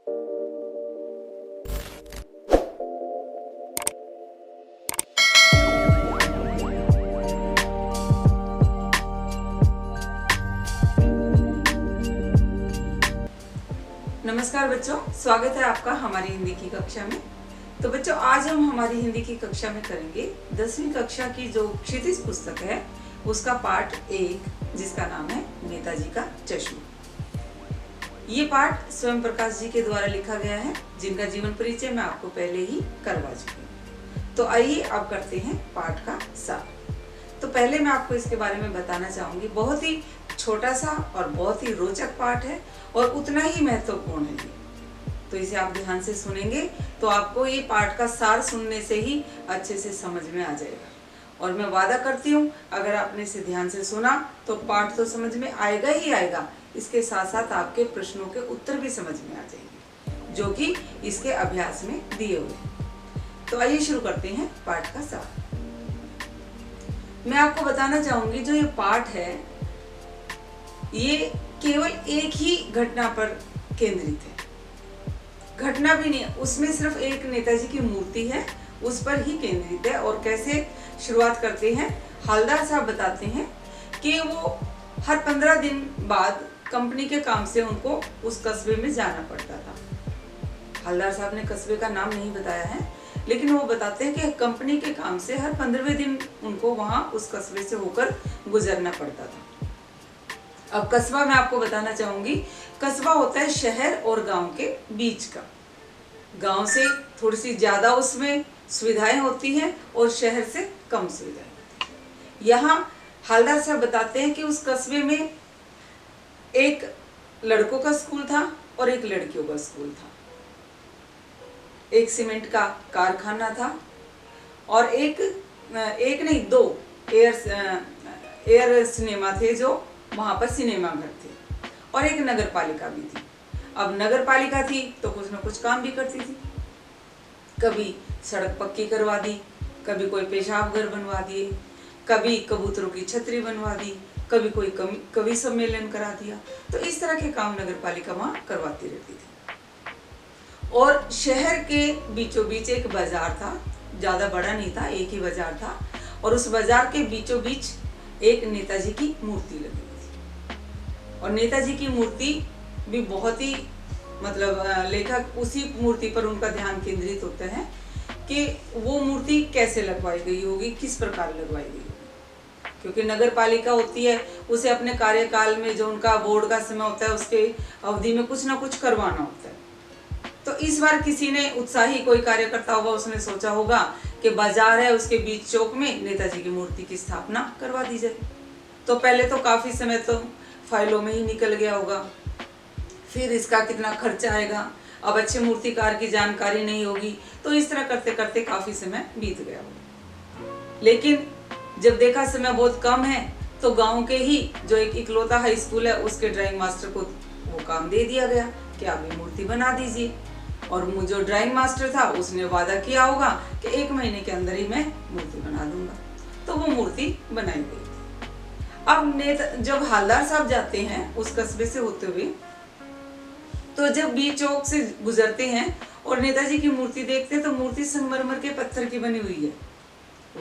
नमस्कार बच्चों, स्वागत है आपका हमारी हिंदी की कक्षा में। तो बच्चों, आज हम हमारी हिंदी की कक्षा में करेंगे 10वीं कक्षा की जो क्षितिज पुस्तक है उसका पाठ 1, जिसका नाम है नेताजी का चश्मा। ये पाठ स्वयं प्रकाश जी के द्वारा लिखा गया है, जिनका जीवन परिचय मैं आपको पहले ही करवा चुकी हूँ। तो आइए अब करते हैं पाठ का सार। तो पहले मैं आपको इसके बारे में बताना चाहूंगी। बहुत ही छोटा सा और बहुत ही रोचक पाठ है और उतना ही महत्वपूर्ण है। तो इसे आप ध्यान से सुनेंगे तो आपको ये पाठ का सार सुनने से ही अच्छे से समझ में आ जाएगा। और मैं वादा करती हूँ, अगर आपने इसे ध्यान से सुना तो पाठ तो समझ में आएगा ही आएगा, इसके साथ साथ आपके प्रश्नों के उत्तर भी समझ में आ जाएंगे, जो कि इसके अभ्यास में दिए हुए हैं। तो आइए शुरू करते हैं पाठ का सार। मैं आपको बताना चाहूंगी, जो ये पाठ है ये केवल एक ही घटना पर केंद्रित है। घटना भी नहीं, उसमें सिर्फ एक नेताजी की मूर्ति है, उस पर ही केंद्रित है। और कैसे शुरुआत करते हैं, हवलदार साहब बताते हैं कि वो हर 15 दिन बाद कंपनी के काम से उनको उस कस्बे में जाना पड़ता था। हवलदार साहब ने कस्बे का नाम नहीं बताया है, लेकिन वो बताते हैं कि कंपनी के काम से हर 15वें दिन उनको वहां उस कस्बे से होकर गुजरना पड़ता था। अब कस्बा मैं आपको बताना चाहूंगी, कस्बा होता है शहर और गांव के बीच का। गांव से थोड़ी सी ज्यादा उसमें सुविधाएं होती हैं और शहर से कम सुविधाएं होती हैं। यहाँ हवलदार साहब बताते हैं कि उस कस्बे में एक लड़कों का स्कूल था और एक लड़कियों का स्कूल था। एक सीमेंट का कारखाना था और एक नहीं, 2 एयर सिनेमा थे, जो वहां पर सिनेमा घर थे, और एक नगर पालिका भी थी। अब नगर पालिका थी तो कुछ न कुछ काम भी करती थी। कभी सड़क पक्की करवा दी, कभी कोई पेशाब घर बनवा दिए, कभी कबूतरों की छतरी बनवा दी, कभी कोई कवि सम्मेलन करा दिया। तो इस तरह के काम नगर पालिका वहां करवाती रहती थी। और शहर के बीचों बीच एक बाजार था, ज्यादा बड़ा नहीं था, एक ही बाजार था। और उस बाजार के बीचों बीच एक नेताजी की मूर्ति लगी हुई थी। और नेताजी की मूर्ति भी बहुत ही लेखक उसी मूर्ति पर उनका ध्यान केंद्रित होता है कि वो मूर्ति कैसे लगवाई गई होगी, किस प्रकार लगवाई गई होगी। क्योंकि नगर पालिका होती है, उसे अपने कार्यकाल में जो उनका बोर्ड का समय होता है उसके अवधि में कुछ ना कुछ करवाना होता है। तो इस बार किसी ने, उत्साही कोई कार्यकर्ता होगा, उसने सोचा होगा कि बाजार है, उसके बीच चौक में नेताजी की मूर्ति की स्थापना करवा दी जाए। तो पहले तो काफी समय तो फाइलों में ही निकल गया होगा, फिर इसका कितना खर्चा आएगा, अब अच्छे मूर्तिकार की जानकारी नहीं होगी, तो इस तरह करते करते काफी समय बीत गया होगा। लेकिन जब देखा समय बहुत कम है तो गांव के ही जो एक इकलौता हाई स्कूल है उसके ड्राइंग मास्टर को वो काम दे दिया गया कि आप ये मूर्ति बना दीजिए। और जो ड्राइंग मास्टर था उसने वादा किया होगा कि 1 महीने के अंदर ही मैं मूर्ति बना दूंगा। तो वो मूर्ति बनाई गई। अब जब हवलदार साहब जाते हैं उस कस्बे से होते हुए, तो जब बीच चौक से गुजरते हैं और नेताजी की मूर्ति देखते हैं तो मूर्ति संगमरमर के पत्थर की बनी हुई है,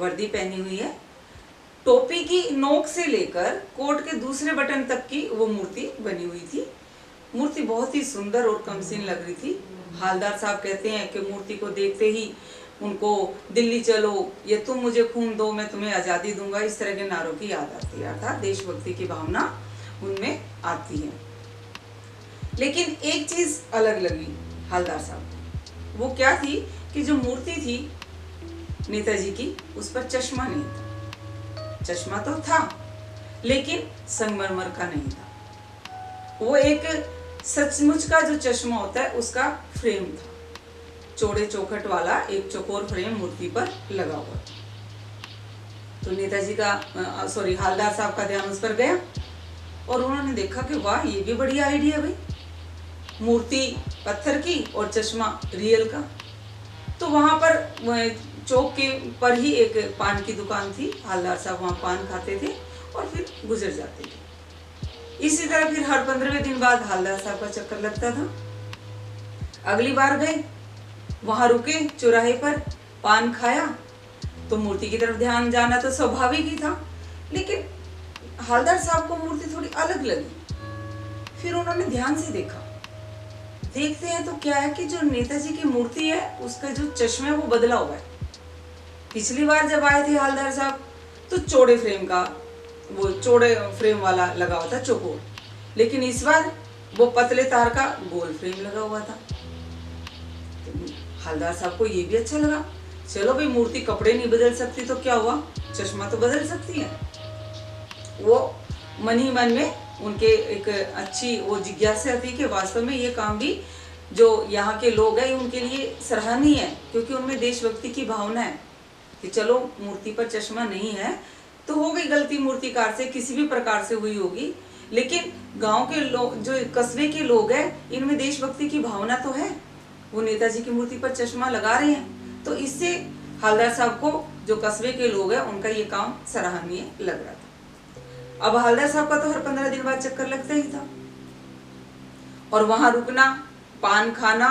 वर्दी पहनी हुई है, टोपी की नोक से लेकर कोट के दूसरे बटन तक की वो मूर्ति बनी हुई थी। मूर्ति बहुत ही सुंदर और कमसीन लग रही थी। हवलदार साहब कहते हैं कि मूर्ति को देखते ही उनको दिल्ली चलो, ये तुम मुझे खून दो मैं तुम्हें आज़ादी दूंगा, इस तरह के नारों की याद आती है, अर्थात देशभक्ति की भावना उनमें आती है। लेकिन एक चीज अलग लगी हवलदार साहब, वो क्या थी कि जो मूर्ति थी नेताजी की, उस पर चश्मा नहीं था। चश्मा तो था लेकिन संगमरमर का नहीं था। वो एक सचमुच का जो चश्मा होता है उसका फ्रेम था, चौड़े चौखट वाला एक चौकोर फ्रेम मूर्ति पर लगा हुआ। तो नेताजी का हवलदार साहब का ध्यान उस पर गया और उन्होंने देखा कि वाह, ये भी बढ़िया आइडिया भाई, मूर्ति पत्थर की और चश्मा रियल का। तो वहां पर चौक के पर ही एक पान की दुकान थी, हवलदार साहब वहां पान खाते थे और फिर गुजर जाते थे। इसी तरह फिर हर 15वें दिन बाद हवलदार साहब का चक्कर लगता था। अगली बार गए, वहां रुके चौराहे पर, पान खाया, तो मूर्ति की तरफ ध्यान जाना तो स्वाभाविक ही था, लेकिन हवलदार साहब को मूर्ति थोड़ी अलग लगी। फिर उन्होंने ध्यान से देखा, देखते हैं तो क्या है कि जो नेताजी की मूर्ति है उसका जो चश्मा है वो बदला हुआ है। पिछली बार जब आए थे हवलदार साहब तो चौड़े फ्रेम का, वो चौड़े फ्रेम वाला लगा हुआ था चौकोर, लेकिन इस बार वो पतले तार का गोल फ्रेम लगा हुआ था। तो हवलदार साहब को ये भी अच्छा लगा, चलो भाई मूर्ति कपड़े नहीं बदल सकती तो क्या हुआ, चश्मा तो बदल सकती है। वो मन ही मन में उनके एक अच्छी वो जिज्ञासा थी कि वास्तव में ये काम भी जो यहाँ के लोग हैं उनके लिए सराहनीय है, क्योंकि उनमें देशभक्ति की भावना है कि चलो मूर्ति पर चश्मा नहीं है तो हो गई गलती, मूर्तिकार से किसी भी प्रकार से हुई होगी, लेकिन गांव के लोग, जो कस्बे के लोग हैं, इनमें देशभक्ति की भावना तो है, वो नेताजी की मूर्ति पर चश्मा लगा रहे हैं, तो इससे हवलदार साहब को, जो कस्बे के लोग हैं, उनका ये काम सराहनीय लग रहा था। अब हवलदार साहब का तो हर 15 दिन बाद चक्कर लगता ही था, और वहां रुकना, पान खाना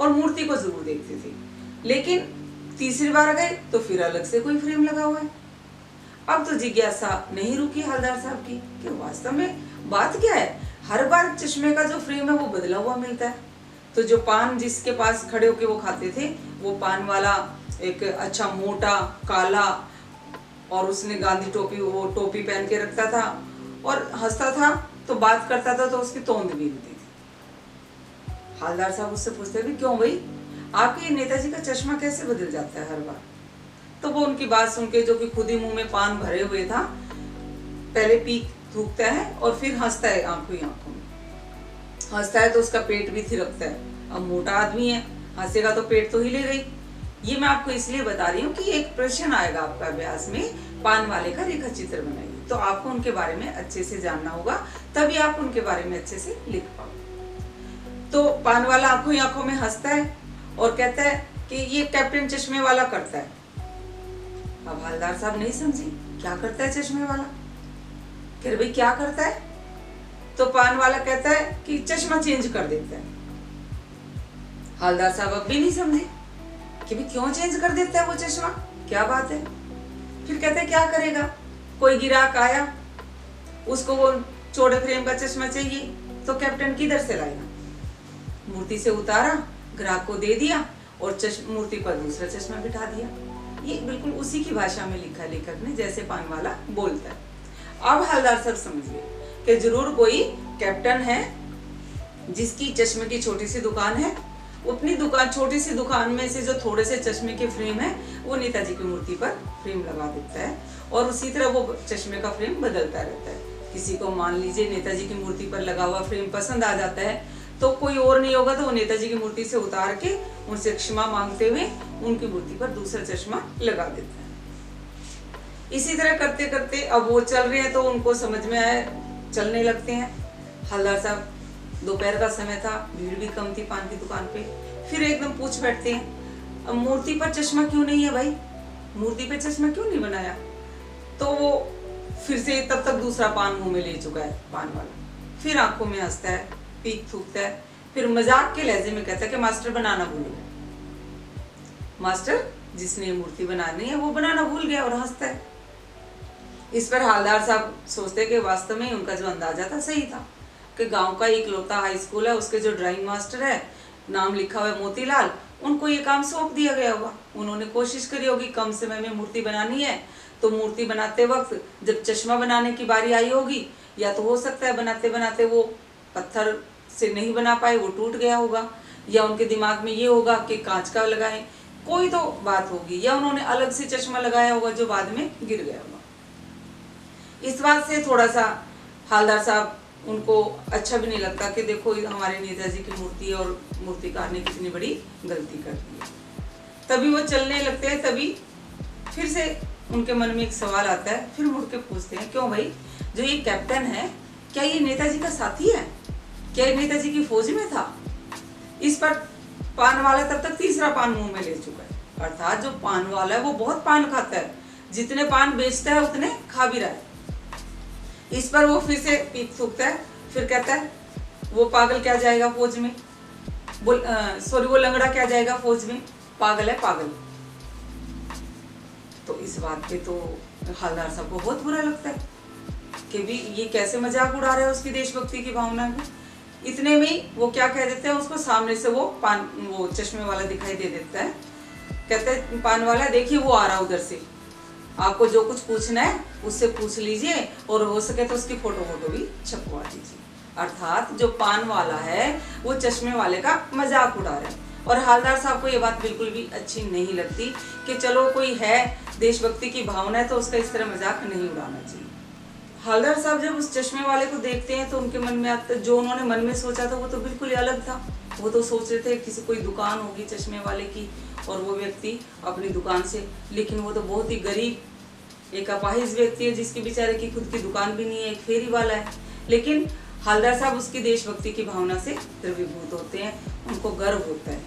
और मूर्ति को जरूर देखते थे। लेकिन तीसरी बार गए तो फिर अलग से कोई फ्रेम लगा हुआ है। अब तो जिज्ञासा नहीं रुकी हवलदार साहब की कि वास्तव में बात क्या है। हर बार चश्मे का जो फ्रेम है वो बदला हुआ मिलता है। तो जो पान जिसके पास खड़े होके वो खाते थे, वो पान वाला एक अच्छा मोटा काला, और उसने गांधी टोपी, वो टोपी पहन के रखता था और हंसता था, तो बात करता था तो उसकी तोंद भी हिलती थी। हवलदार साहब उससे पूछते भी, क्यों भाई आपके नेताजी का चश्मा कैसे बदल जाता है हर बार? तो वो उनकी बात सुन के, जो कि खुद ही मुंह में पान भरे हुए था, पहले पीक थूकता है और फिर हंसता है आंखों ही आंखों में। हंसता है तो उसका पेट भी थिरकता है। अब मोटा आदमी है, हंसेगा तो पेट तो हिलेगा ही। ये मैं आपको इसलिए बता रही हूँ कि एक प्रश्न आएगा आपका अभ्यास में, पान वाले का रेखा चित्र बनाइए, तो आपको उनके बारे में अच्छे से जानना होगा, तभी आप उनके बारे में अच्छे से लिख पाओगे। तो पान वाला आंखों ही आंखों में हंसता है और कहता है कि ये कैप्टन चश्मे वाला करता है। अब हवलदार साहब नहीं समझी, क्या करता है चश्मे वाला? कह रहे भाई क्या करता है? तो पान वाला कहता है कि चश्मा चेंज कर देता है। हवलदार साहब अब भी नहीं समझे कि भाई क्यों चेंज कर देता है वो चश्मा, क्या बात है। फिर कहते हैं क्या करेगा, कोई ग्राहक आया, उसको वो चौड़े फ्रेम का चश्मा चाहिए, तो कैप्टन किधर से लाएगा? मूर्ति से उतारा, ग्राहक को दे दिया और मूर्ति पर दूसरा चश्मा बिठा दिया। ये बिल्कुल उसी की भाषा में लिखा लेखक ने, जैसे पान वाला बोलता है। अब हवलदार साहब समझ गए कि जरूर कोई कैप्टन है जिसकी चश्मे की छोटी सी दुकान है, अपनी दुकान, छोटी सी दुकान में से जो थोड़े से चश्मे के फ्रेम है वो नेताजी की मूर्ति पर फ्रेम लगा देता है, और उसी तरह वो चश्मे का फ्रेम बदलता रहता है। किसी को मान लीजिए नेताजी की मूर्ति पर लगा हुआ फ्रेम पसंद आ जाता है, तो कोई और नहीं होगा तो वो नेताजी की मूर्ति से उतार के उनसे क्षमा मांगते हुए उनकी मूर्ति पर दूसरा चश्मा लगा देता है। इसी तरह करते करते अब वो चल रहे हैं तो उनको समझ में आया, चलने लगते हैं। हवलदार साहब, दोपहर का समय था, भीड़ भी कम थी पान की दुकान पे, फिर एकदम पूछ बैठते हैं, अब मूर्ति पर चश्मा क्यों नहीं है भाई, मूर्ति पे चश्मा क्यों नहीं बनाया? तो वो फिर से तब तक दूसरा पान मुंह में ले चुका है पान वाला, फिर आंखों में हंसता है, पीक थूकता है, फिर मजाक के लहजे में कहता है कि मास्टर बनाना भूल गया। मास्टर जिसने मूर्ति बनानी है वो बनाना भूल गया, और हंसता है। इस पर हवलदार साहब सोचते कि वास्तव में उनका जो अंदाजा था सही था, कि गांव का इकलौता हाई स्कूल है, उसके जो ड्राइंग मास्टर है, नाम लिखा हुआ है मोतीलाल, उनको ये काम सौंप दिया गया होगा। उन्होंने कोशिश करी होगी कम समय में मूर्ति बनानी है, तो मूर्ति बनाते वक्त जब चश्मा बनाने की बारी आई होगी, या तो हो सकता है बनाते बनाते वो पत्थर से नहीं बना पाए, वो टूट गया होगा, या उनके दिमाग में ये होगा कि कांच का लगाएं, कोई तो बात होगी, या उन्होंने अलग से चश्मा लगाया होगा जो बाद में गिर गया होगा। इस बात से थोड़ा सा हवलदार साहब, उनको अच्छा भी नहीं लगता कि देखो हमारे नेताजी की मूर्ति और मूर्तिकार ने कितनी बड़ी गलती कर दी है। तभी वो चलने लगते हैं, तभी फिर से उनके मन में एक सवाल आता है, फिर मुड़ के पूछते हैं, क्यों भाई जो ये कैप्टन है, क्या ये नेताजी का साथी है, क्या ये नेताजी की फौज में था? इस पर पान वाला तब तक तीसरा पान मुंह में ले चुका है, अर्थात जो पान वाला है वो बहुत पान खाता है, जितने पान बेचता है उतने खा भी रहा है। इस पर वो फिर से पीक थूकता है, फिर कहता है वो पागल क्या जाएगा फौज में, वो लंगड़ा क्या जाएगा फौज में, पागल है पागल। तो इस बात पे तो हवलदार साहब को बहुत बुरा लगता है कि भी ये कैसे मजाक उड़ा रहा है उसकी देशभक्ति की भावना को। इतने में वो क्या कह देते हैं उसको, सामने से वो चश्मे वाला दिखाई दे देता है। कहते हैं पान वाला देखिए वो आ रहा उधर से, आपको जो कुछ पूछना है उससे पूछ लीजिए और हो सके तो उसकी फोटो भी छपवा दीजिए। अर्थात जो पान वाला है वो चश्मे वाले का मजाक उड़ा रहा है। और हवलदार साहब को ये बात बिल्कुल भी अच्छी नहीं लगती कि चलो कोई है देशभक्ति की भावना है तो उसका इस तरह मजाक नहीं उड़ाना चाहिए। हवलदार साहब जब उस चश्मे वाले को देखते हैं तो उनके मन में आता, जो उन्होंने मन में सोचा था वो तो बिल्कुल ही अलग था। वो तो सोच रहे थे किसी कोई दुकान होगी चश्मे वाले की और वो व्यक्ति अपनी दुकान से, लेकिन वो तो बहुत ही गरीब एक अपाहिज व्यक्ति है जिसकी बेचारे की खुद की दुकान भी नहीं है, एक फेरी वाला है। लेकिन हवलदार साहब उसकी देशभक्ति की भावना से द्रवीभूत होते हैं, उनको गर्व होता है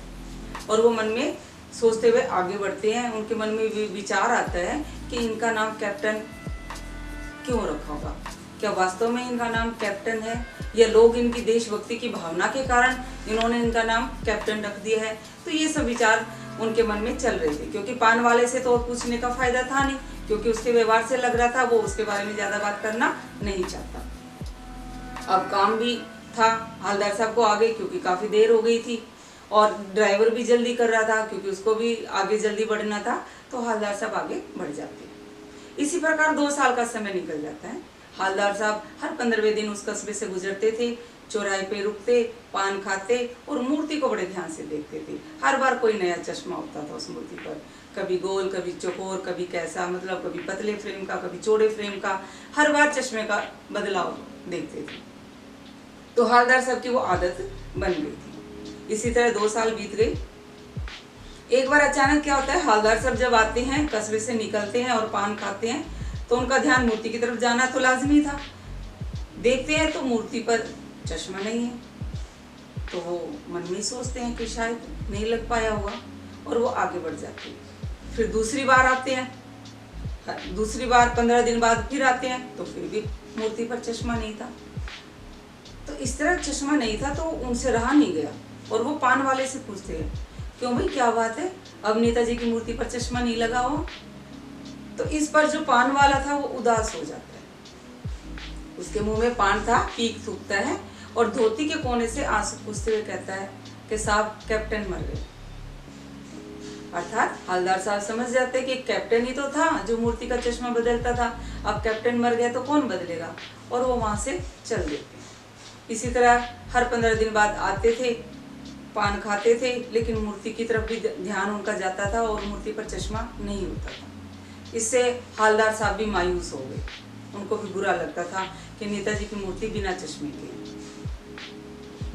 और वो मन में सोचते हुए आगे बढ़ते हैं। उनके मन में विचार आता है कि इनका नाम कैप्टन क्यों रखा होगा, क्या वास्तव में इनका नाम कैप्टन है या लोग इनकी देशभक्ति की भावना के कारण इन्होंने इनका नाम कैप्टन रख दिया है। तो ये सब विचार उनके मन में चल रहे थे, क्योंकि पान वाले से तो और पूछने का फायदा था नहीं, क्योंकि उसके व्यवहार से लग रहा था वो उसके बारे में ज्यादा बात करना नहीं चाहता। अब काम भी था हवलदार साहब को आगे, क्योंकि काफी देर हो गई थी और ड्राइवर भी जल्दी कर रहा था क्योंकि उसको भी आगे जल्दी बढ़ना था। तो हवलदार साहब आगे बढ़ जाते हैं। इसी प्रकार 2 साल का समय निकल जाता है। हवलदार साहब हर 15वें दिन उस कस्बे से गुजरते थे, चौराहे पे रुकते, पान खाते और मूर्ति को बड़े ध्यान से देखते थे। हर बार कोई नया चश्मा होता था उस मूर्ति पर, कभी गोल, कभी चौकोर, कभी कैसा, मतलब कभी पतले फ्रेम का, कभी चौड़े फ्रेम का, हर बार चश्मे का बदलाव देखते थे। तो हवलदार साहब की वो आदत बन गई थी। इसी तरह 2 साल बीत गए। एक बार अचानक क्या होता है, हवलदार साहब जब आते हैं, कस्बे से निकलते हैं और पान खाते हैं, तो उनका ध्यान मूर्ति की तरफ जाना तो लाजमी था। देखते हैं तो मूर्ति पर चश्मा नहीं है, तो वो मन में सोचते हैं कि शायद नहीं लग पाया होगा और वो आगे बढ़ जाते हैं। फिर दूसरी बार आते हैं, दूसरी बार 15 दिन बाद फिर आते हैं, तो फिर भी मूर्ति पर चश्मा नहीं था। तो इस तरह चश्मा नहीं था तो उनसे रहा नहीं गया और वो पान वाले से पूछते हैं, क्यों भाई क्या बात है, अब नेताजी की मूर्ति पर चश्मा नहीं लगा हो? तो इस पर जो पान वाला था वो उदास हो जाता है। उसके मुंह में पान था, पीक थूकता है और धोती के कोने से आंसू पूछते हुए कहता है कि साहब कैप्टन मर गए। अर्थात हवलदार साहब समझ जाते कि कैप्टन ही तो था जो मूर्ति का चश्मा बदलता था, अब कैप्टन मर गया तो कौन बदलेगा, और वो वहां से चल देते। इसी तरह हर 15 दिन बाद आते थे, पान खाते थे, लेकिन मूर्ति की तरफ भी ध्यान उनका जाता था और मूर्ति पर चश्मा नहीं होता था। इससे हवलदार साहब भी मायूस हो गए, उनको भी बुरा लगता था कि नेताजी की मूर्ति बिना चश्मे के।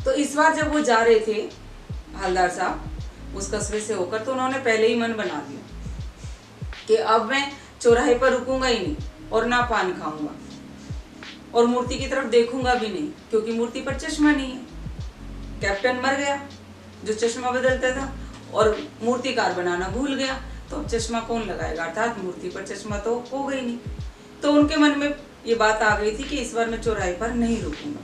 तो इस बार जब वो जा रहे थे हवलदार साहब उस कस्बे से होकर, तो उन्होंने पहले ही मन बना दिया कि अब मैं चौराहे पर रुकूंगा ही नहीं और ना पान खाऊंगा और मूर्ति की तरफ देखूंगा भी नहीं, क्योंकि मूर्ति पर चश्मा नहीं है। कैप्टन मर गया जो चश्मा बदलता था और मूर्तिकार बनाना भूल गया, तो अब चश्मा कौन लगाएगा, अर्थात मूर्ति पर चश्मा तो हो गई नहीं। तो उनके मन में ये बात आ गई थी कि इस बार मैं चौराहे पर नहीं रुकूंगा।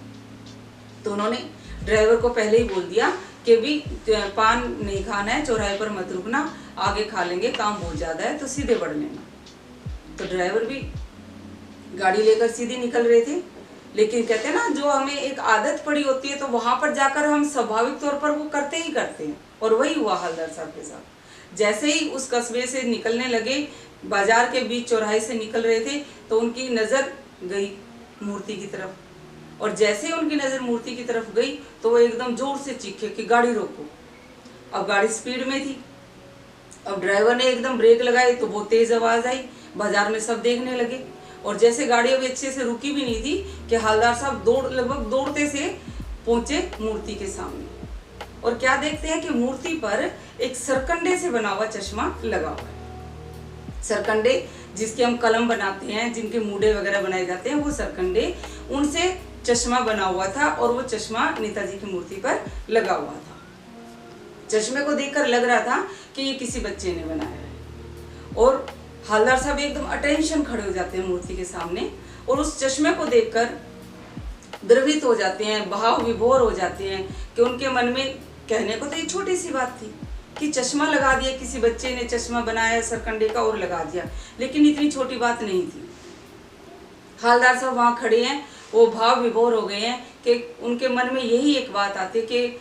तो उन्होंने ड्राइवर को पहले ही बोल दिया कि भी पान नहीं खाना है, चौराहे पर मत रुकना, आगे खा लेंगे, काम बहुत ज्यादा है, तो सीधे बढ़ लेना। तो ड्राइवर भी गाड़ी लेकर सीधे निकल रहे थे, लेकिन कहते हैं ना जो हमें एक आदत पड़ी होती है तो वहां पर जाकर हम स्वाभाविक तौर पर वो करते ही करते हैं, और वही हुआ हवलदार साहब के साथ। जैसे ही उस कस्बे से निकलने लगे, बाजार के बीच चौराहे से निकल रहे थे, तो उनकी नजर गई मूर्ति की तरफ, और जैसे ही उनकी नजर मूर्ति की तरफ गई तो वो एकदम जोर से चीखे कि गाड़ी रोको। अब गाड़ी स्पीड में थी, अब ड्राइवर ने एकदम ब्रेक लगाई तो बहुत तेज आवाज आई, बाजार में सब देखने लगे, और जैसे गाड़ी अभी अच्छे से रुकी भी नहीं थी कि हवलदार साहब लगभग दौड़ते से पहुंचे मूर्ति के सामने, और क्या देखते हैं कि मूर्ति पर एक सरकंडे से बना हुआ चश्मा लगा हुआ है। सरकंडे जिसके हम कलम बनाते हैं, जिनके मूडे वगैरह बनाए जाते हैं, वो सरकंडे, उनसे चश्मा बना हुआ था और वो चश्मा नेताजी की मूर्ति पर लगा हुआ था। चश्मे को देखकर लग रहा था कि ये किसी बच्चे ने बनाया है, और हवलदार साहब एकदम अटेंशन खड़े हो जाते हैं मूर्ति के सामने और उस चश्मे को देखकर द्रवित हो जाते हैं, भाव विभोर हो जाते हैं कि उनके मन में कहने को तो ये छोटी सी बात थी कि चश्मा लगा दिया, किसी बच्चे ने चश्मा बनाया सरकंडे का और लगा दिया, लेकिन इतनी छोटी बात नहीं थी। हालदार साहब वहाँ खड़े हैं, वो भाव विभोर हो गए हैं कि उनके मन में यही एक बात आती है कि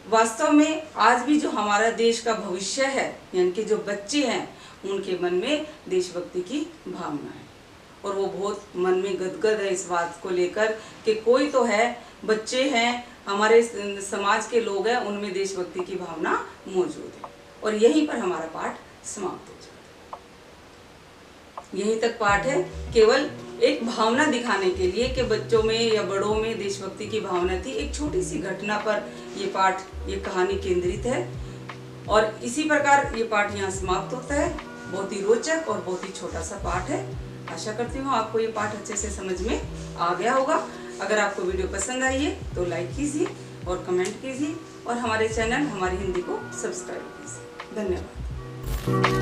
वास्तव में आज भी जो हमारा देश का भविष्य है, यानी कि जो बच्चे हैं, उनके मन में देशभक्ति की भावना है और वो बहुत मन में गदगद है इस बात को लेकर कि कोई तो है, बच्चे हैं, हमारे समाज के लोग हैं, उनमें देशभक्ति की भावना मौजूद है। और यहीं पर हमारा पाठ समाप्त हो जाता है। यहीं तक पाठ है, केवल एक भावना दिखाने के लिए कि बच्चों में या बड़ों में देशभक्ति की भावना थी। एक छोटी सी घटना पर ये पाठ, ये कहानी केंद्रित है और इसी प्रकार ये पाठ यहाँ समाप्त होता है। बहुत ही रोचक और बहुत ही छोटा सा पाठ है। आशा करती हूँ आपको ये पाठ अच्छे से समझ में आ गया होगा। अगर आपको वीडियो पसंद आई है तो लाइक कीजिए और कमेंट कीजिए और हमारे चैनल हमारी हिंदी को सब्सक्राइब कीजिए। धन्यवाद।